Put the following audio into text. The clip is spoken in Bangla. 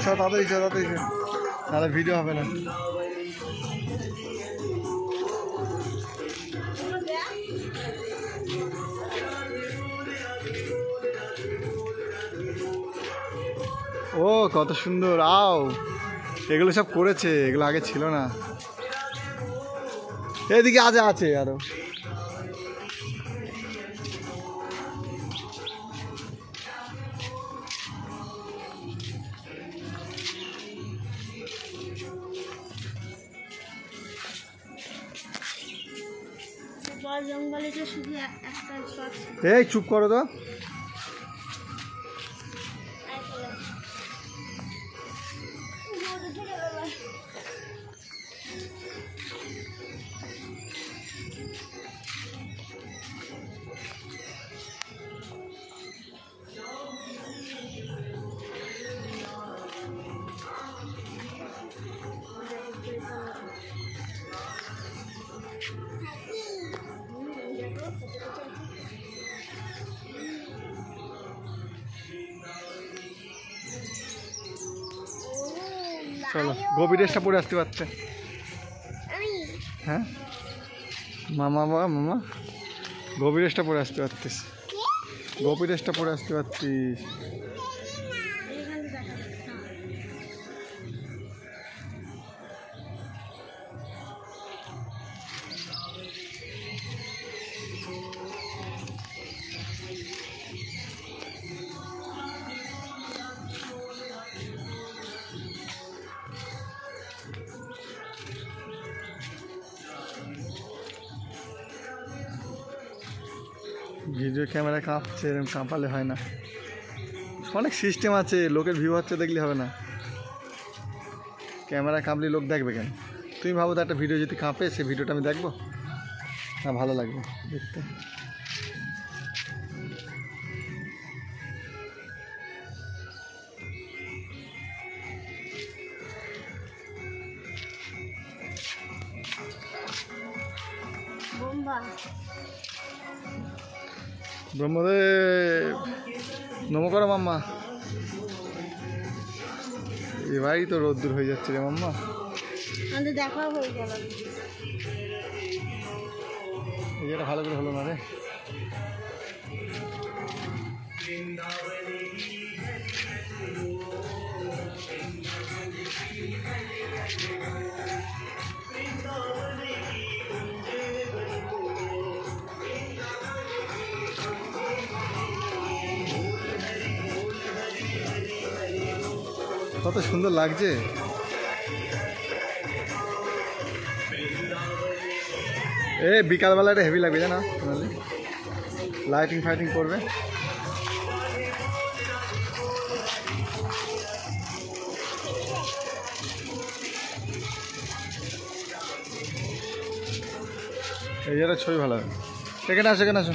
তাড়াতাড়ি তাহলে ভিডিও হবে না। ও কত সুন্দর আও, এগুলো সব করেছে, এগুলো আগে ছিল না। এদিকে আছে আরো। এই চুপ করো তো। চলো গোপী ড্রেসটা পরে আসতে পারছে। হ্যাঁ মামা গোপী ড্রেসটা পরে আসতে পারতিস, গোপী ড্রেসটা পরে আসতে পারতিস। ভিডিও ক্যামেরা কাঁপছে, এরকম কাঁপালে হয় না, অনেক সিস্টেম আছে, লোকের ভিউ হচ্ছে দেখলে হবে না। ক্যামেরা কাঁপলে লোক দেখবে কেন? তুমি ভাবো তো একটা ভিডিও যদি কাঁপে, সেই ভিডিওটা আমি দেখবো না? ভালো লাগবে দেখতে। ব্রহ্মদেব নম করো মাম্মা। এবারই তো রোদ্দুর হয়ে যাচ্ছে রে মাম্মা। দেখা হয়ে গেল, এটা ভালো করে হলো না রে। কত সুন্দর লাগছে। বিকালবেলাটা হেভি লাগবে জানো, লাইটিং ফাইটিং করবে। এই ছবি ভালো হবে। সেখানে আসো